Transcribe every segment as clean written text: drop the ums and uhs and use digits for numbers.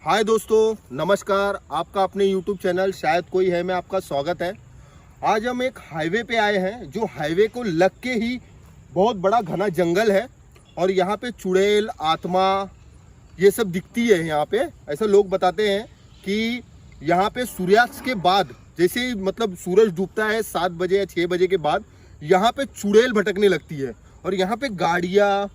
हाय दोस्तों, नमस्कार। आपका अपने YouTube चैनल शायद कोई है में आपका स्वागत है। आज हम एक हाईवे पे आए हैं, जो हाईवे को लग के ही बहुत बड़ा घना जंगल है और यहाँ पे चुड़ैल, आत्मा ये सब दिखती है। यहाँ पे ऐसा लोग बताते हैं कि यहाँ पे सूर्यास्त के बाद, जैसे ही मतलब सूरज डूबता है 7 बजे या 6 बजे के बाद, यहाँ पे चुड़ैल भटकने लगती है और यहाँ पे गाड़ियाँ,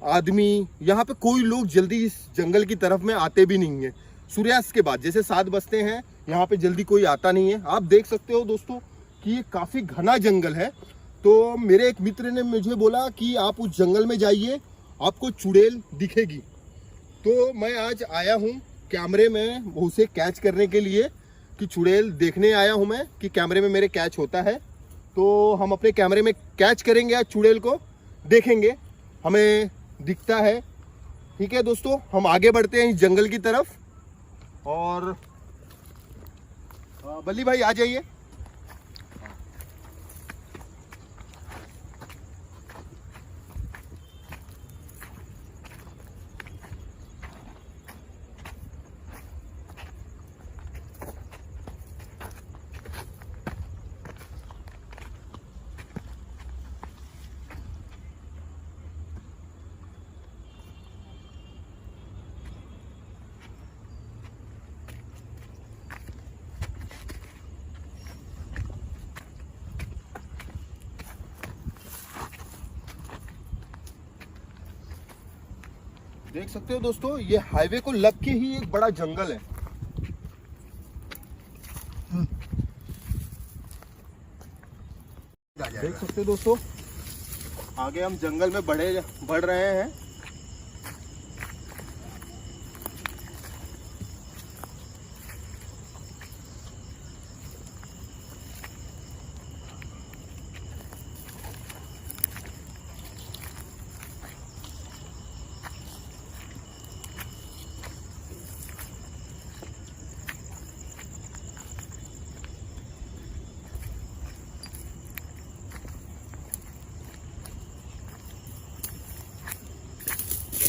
आदमी, यहाँ पे कोई लोग जल्दी इस जंगल की तरफ में आते भी नहीं है। सूर्यास्त के बाद जैसे 7 बजते हैं, यहाँ पे जल्दी कोई आता नहीं है। आप देख सकते हो दोस्तों कि ये काफ़ी घना जंगल है। तो मेरे एक मित्र ने मुझे बोला कि आप उस जंगल में जाइए, आपको चुड़ैल दिखेगी। तो मैं आज आया हूँ कैमरे में उसे कैच करने के लिए, कि चुड़ैल देखने आया हूँ मैं कि कैमरे में मेरे कैच होता है। तो हम अपने कैमरे में कैच करेंगे, आज चुड़ैल को देखेंगे, हमें दिखता है। ठीक है दोस्तों, हम आगे बढ़ते हैं इस जंगल की तरफ। और बल्ली भाई आ जाइए। देख सकते हो दोस्तों, ये हाईवे को लग के ही एक बड़ा जंगल है। देख सकते हो दोस्तों, आगे हम जंगल में बढ़ रहे हैं।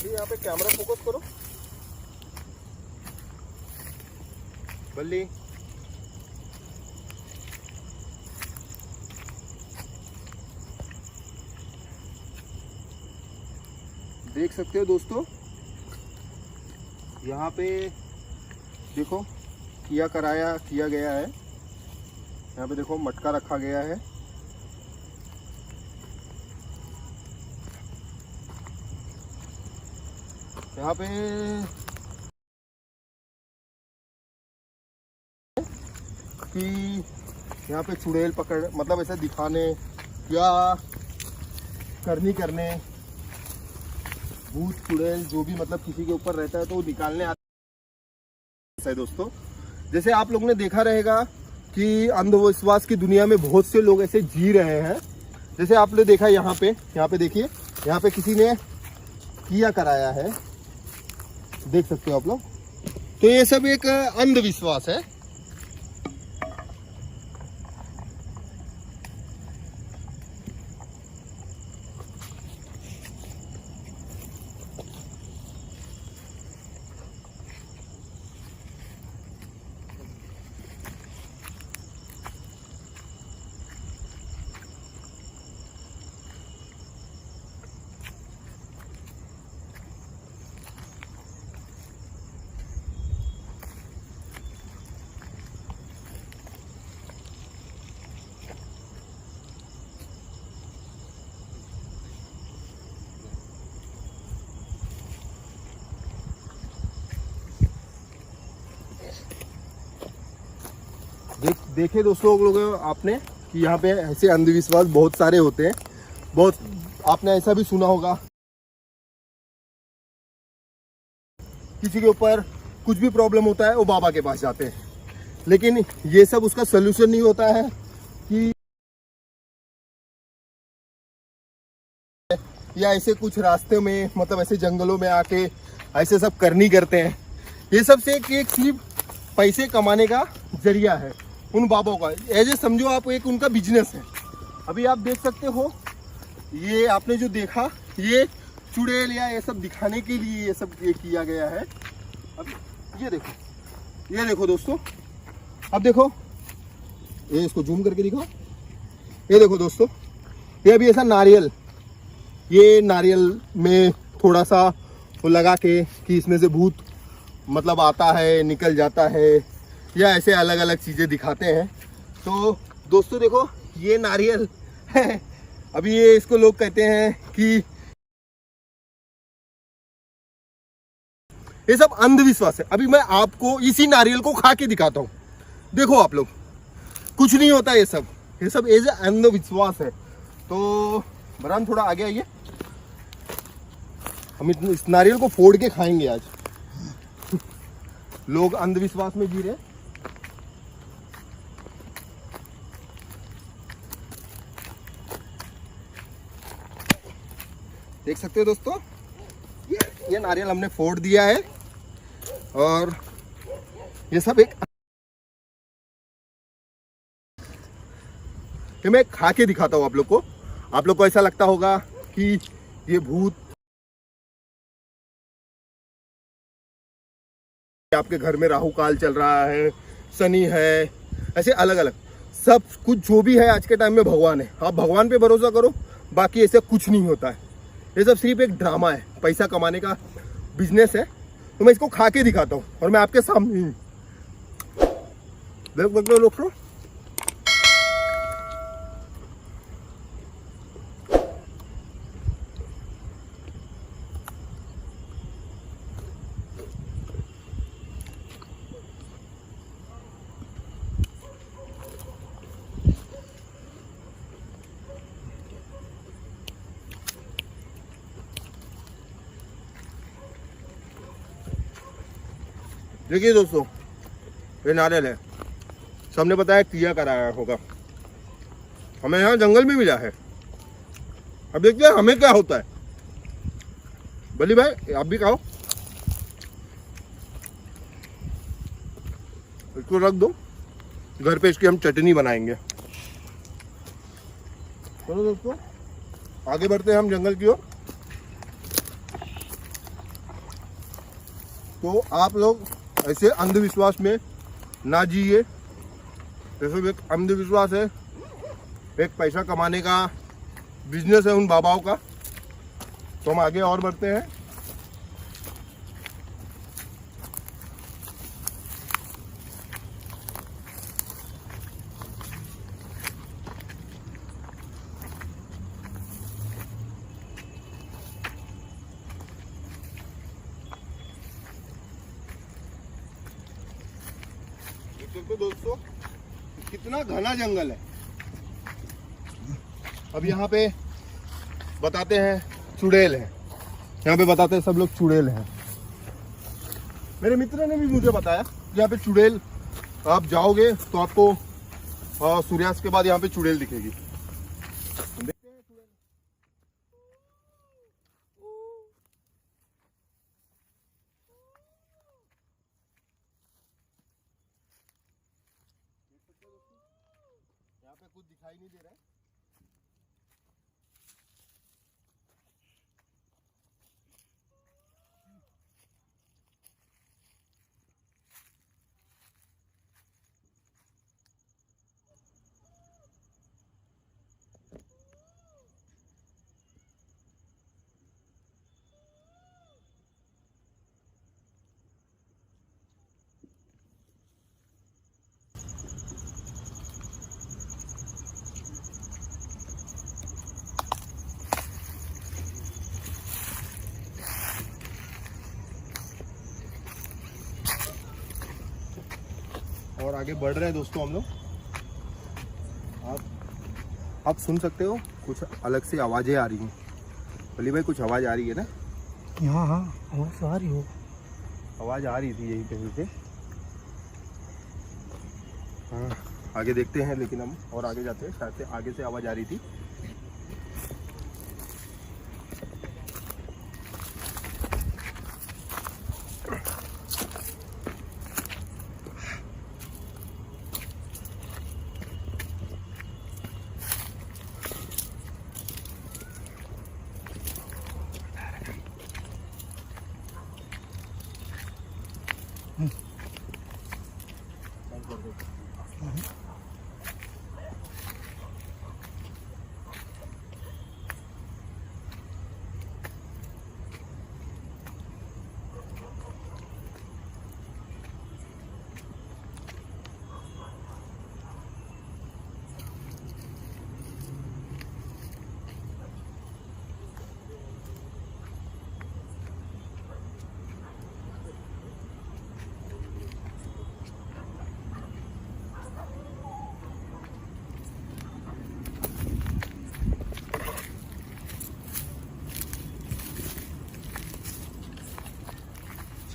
यहाँ पे कैमरा फोकस करो बल्ली। देख सकते हो दोस्तों, यहाँ पे देखो किया गया है। यहाँ पे देखो मटका रखा गया है। यहाँ पे कि यहाँ पे चुड़ैल पकड़, मतलब ऐसे दिखाने या करने भूत चुड़ैल जो भी मतलब किसी के ऊपर रहता है तो वो निकालने आता है। दोस्तों, जैसे आप लोगों ने देखा रहेगा कि अंधविश्वास की दुनिया में बहुत से लोग ऐसे जी रहे हैं। जैसे आपने देखा यहाँ पे देखिए, यहाँ पे किसी ने किया कराया है, देख सकते हो आप लोग। तो ये सब एक अंधविश्वास है। देखे दोस्तों लोग आपने कि यहाँ पे ऐसे अंधविश्वास बहुत सारे होते हैं। बहुत आपने ऐसा भी सुना होगा, किसी के ऊपर कुछ भी प्रॉब्लम होता है वो बाबा के पास जाते हैं, लेकिन ये सब उसका सलूशन नहीं होता है कि या ऐसे कुछ रास्ते में, मतलब ऐसे जंगलों में आके ऐसे सब करनी करते हैं। ये सब से एक सिर्फ पैसे कमाने का जरिया है उन बाबाओं का। ऐसे समझो आप, एक उनका बिजनेस है। अभी आप देख सकते हो, ये आपने जो देखा, ये चुड़ैल या ये सब दिखाने के लिए ये सब ये किया गया है। अब ये देखो दोस्तों, अब देखो, ये इसको जूम करके दिखाओ। ये देखो दोस्तों, ये अभी ऐसा नारियल, ये नारियल में थोड़ा सा वो लगा के कि इसमें से भूत मतलब आता है, निकल जाता है, या ऐसे अलग अलग चीज़ें दिखाते हैं। तो दोस्तों देखो, ये नारियल है। अभी ये इसको लोग कहते हैं कि ये सब अंधविश्वास है। अभी मैं आपको इसी नारियल को खा के दिखाता हूँ। देखो आप लोग, कुछ नहीं होता ये सब एज अंधविश्वास है। तो बरान थोड़ा आगे आइए, हम इस नारियल को फोड़ के खाएंगे आज। लोग अंधविश्वास में जी रहे। देख सकते हो दोस्तों, ये नारियल हमने फोड़ दिया है और ये सब एक, ये मैं खा के दिखाता हूँ आप लोग को। आप लोग को ऐसा लगता होगा कि ये भूत आपके घर में राहु काल चल रहा है, शनि है, ऐसे अलग अलग सब कुछ जो भी है आज के टाइम में भगवान है। आप भगवान पे भरोसा करो, बाकी ऐसा कुछ नहीं होता है। ये सब सिर्फ एक ड्रामा है, पैसा कमाने का बिजनेस है। तो मैं इसको खा के दिखाता हूँ और मैं आपके सामने देख लो दोस्तों। देखिए दोस्तों, ये नारियल है, सबने बताया किया कराया होगा, हमें यहाँ जंगल में मिला है। अब देखते हैं हमें क्या होता है। बली भाई आप भी खाओ, इसको रख दो, घर पे इसकी हम चटनी बनाएंगे। चलो दोस्तों, आगे बढ़ते हैं हम जंगल की ओर। तो आप लोग ऐसे अंधविश्वास में ना जिए। जैसे एक अंधविश्वास है, एक पैसा कमाने का बिजनेस है उन बाबाओं का। तो हम आगे और बढ़ते हैं। तो दोस्तों कितना घना जंगल है। अब यहाँ पे बताते हैं चुड़ैल है, यहाँ पे बताते हैं सब लोग चुड़ैल हैं। मेरे मित्र ने भी मुझे बताया यहाँ पे चुड़ैल, आप जाओगे तो आपको सूर्यास्त के बाद यहाँ पे चुड़ैल दिखेगी। देखते हैं चुड़ैल। यहाँ पे कुछ दिखाई नहीं दे रहा है। और आगे बढ़ रहे हैं दोस्तों हम लोग। आप सुन सकते हो कुछ अलग सी आवाज़ें आ रही हैं। अली भाई कुछ आवाज़ आ रही है ना? यहाँ हाँ आवाज़ आ रही हो। आवाज़ आ रही थी यहीं कहीं से। हाँ आगे देखते हैं, लेकिन हम और आगे जाते हैं, शायद से आगे से आवाज़ आ रही थी।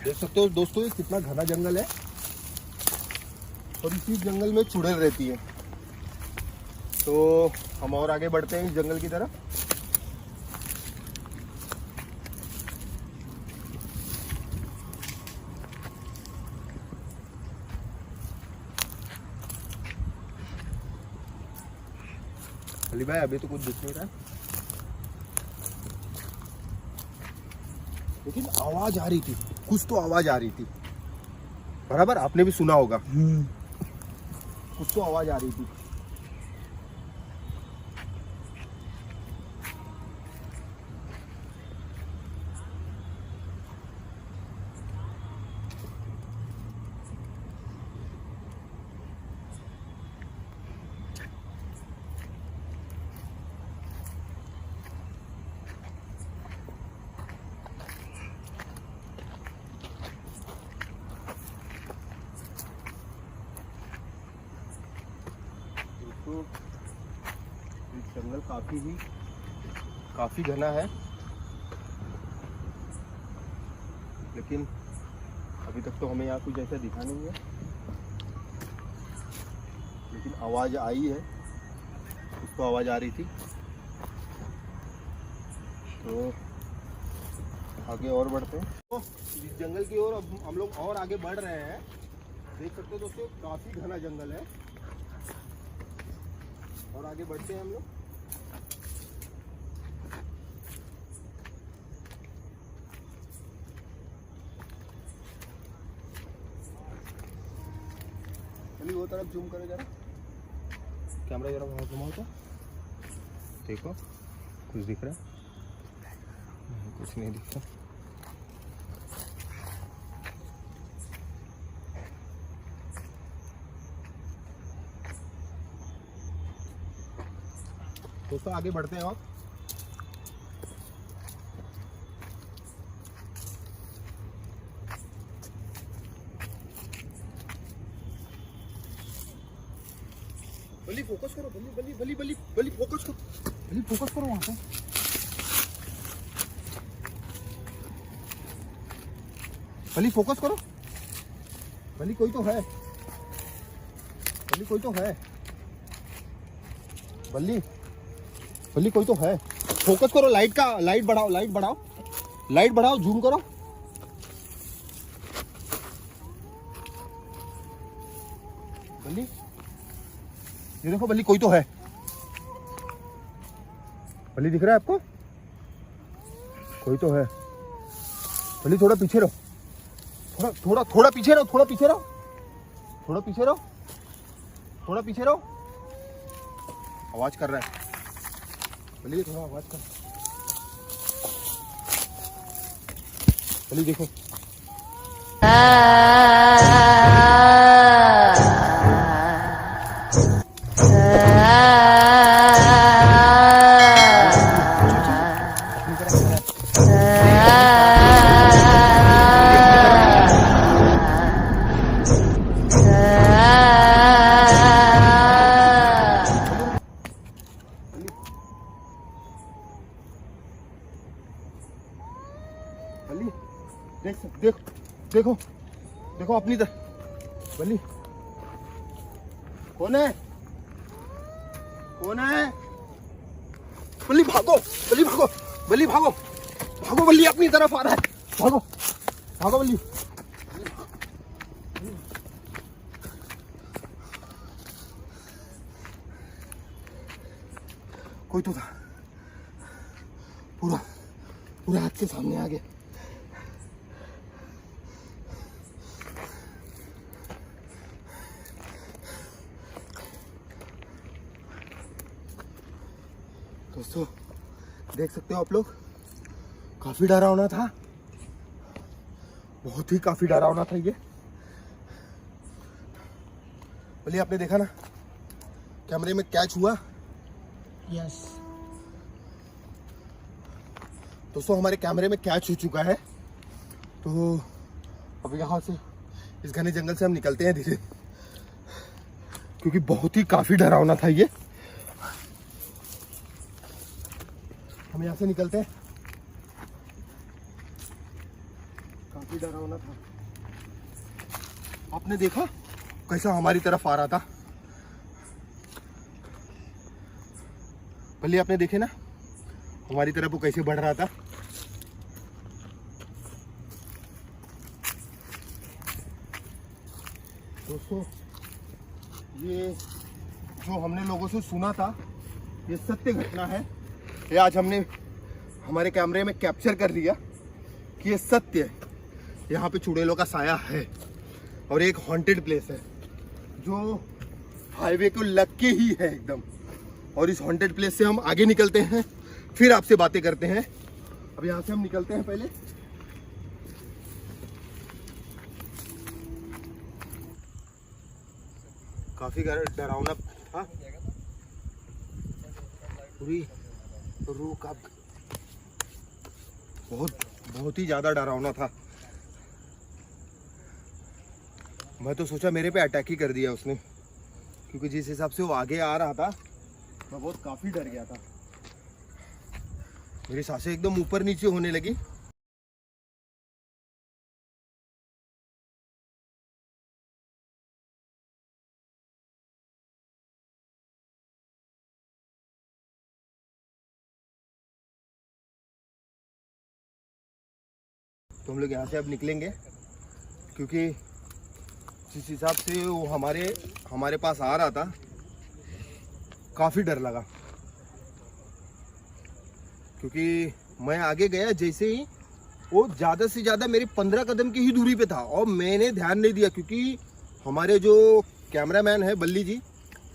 देख सकते हो दोस्तों ये कितना घना जंगल है और इसी जंगल में चुड़ैल रहती है। तो हम और आगे बढ़ते हैं इस जंगल की तरफ। अली भाई अभी तो कुछ दिख नहीं रहा, लेकिन आवाज आ रही थी, कुछ तो आवाज आ रही थी। बराबर आपने भी सुना होगा, कुछ तो आवाज आ रही थी। तो जंगल काफी घना है, लेकिन अभी तक तो हमें यहाँ कुछ ऐसा दिखा नहीं है। लेकिन आवाज आई है, कुछ तो आवाज आ रही थी। तो आगे और बढ़ते हैं। तो इस जंगल की ओर अब हम लोग और आगे बढ़ रहे हैं। देख सकते हो दोस्तों काफी घना जंगल है और आगे बढ़ते हैं हम लोग। चलिए वो तरफ जूम करो जरा, कैमरा जरा वहां घुमाओ तो देखो कुछ दिख रहा है? कुछ नहीं दिख रहा। दोस्तों आगे बढ़ते हैं और बली फोकस करो, बली फोकस करो, बली फोकस करो वहां पे। बली फोकस करो, बली कोई तो है, बली कोई तो है, बल्ली कोई तो है। फोकस करो, लाइट बढ़ाओ, जूम करो। बल्ली ये देखो, बल्ली कोई तो है। बल्ली दिख रहा है आपको? कोई तो है। बल्ली थोड़ा पीछे रहो, थोड़ा पीछे रहो। आवाज कर रहा है, बल्ली थोड़ा आवाज कर। बल्ली देखो, बल्ली देखो देखो अपनी तरफ। बल्ली कौन है बल्ली? भागो बल्ली, भागो बल्ली, भागो भागो बल्ली, अपनी तरफ आ रहा है। भागो भागो बल्ली। कोई तो था, पूरा पूरा हाथ के सामने आ गया। दोस्तों देख सकते हो आप लोग, काफी डरावना था, बहुत ही काफी डरावना था ये। बोलिए आपने देखा ना कैमरे में कैच हुआ। यस दोस्तों हमारे कैमरे में कैच हो चुका है। तो अब यहाँ से इस घने जंगल से हम निकलते हैं धीरे, क्योंकि बहुत ही काफी डरावना था ये। हम यहाँ से निकलते हैं, काफी डरावना था। आपने देखा कैसा हमारी तरफ आ रहा था? पहले आपने देखे ना हमारी तरफ वो कैसे बढ़ रहा था। दोस्तों ये जो हमने लोगों से सुना था ये सत्य घटना है। ये आज हमने हमारे कैमरे में कैप्चर कर लिया कि ये सत्य है। यहाँ पे चुड़ैलों का साया है और एक हॉन्टेड प्लेस है जो हाईवे को लग के ही है एकदम। और इस हॉन्टेड प्लेस से हम आगे निकलते हैं, फिर आपसे बातें करते हैं। अब यहाँ से हम निकलते हैं पहले। काफी डरावना था, पूरी रूह कांप, बहुत ही ज्यादा डरावना था। मैं तो सोचा मेरे पे अटैक ही कर दिया उसने, क्योंकि जिस हिसाब से वो आगे आ रहा था मैं बहुत काफी डर गया था। मेरी सांसें एकदम ऊपर नीचे होने लगी। तो हम लोग यहाँ से अब निकलेंगे, क्योंकि जिस हिसाब से वो हमारे पास आ रहा था काफ़ी डर लगा। क्योंकि मैं आगे गया, जैसे ही वो ज़्यादा से ज़्यादा मेरी 15 कदम की ही दूरी पे था और मैंने ध्यान नहीं दिया, क्योंकि हमारे जो कैमरामैन है बल्ली जी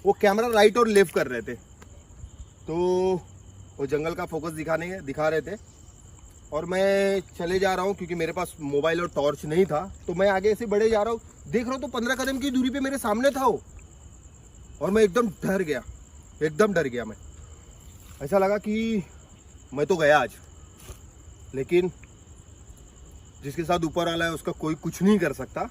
वो कैमरा राइट और लेफ्ट कर रहे थे, तो वो जंगल का फोकस दिखा रहे थे और मैं चले जा रहा हूँ क्योंकि मेरे पास मोबाइल और टॉर्च नहीं था। तो मैं आगे से बढ़े जा रहा हूँ, देख रहा हूँ तो 15 कदम की दूरी पे मेरे सामने था वो, और मैं एकदम डर गया। मैं ऐसा लगा कि मैं तो गया आज, लेकिन जिसके साथ ऊपर वाला है उसका कोई कुछ नहीं कर सकता।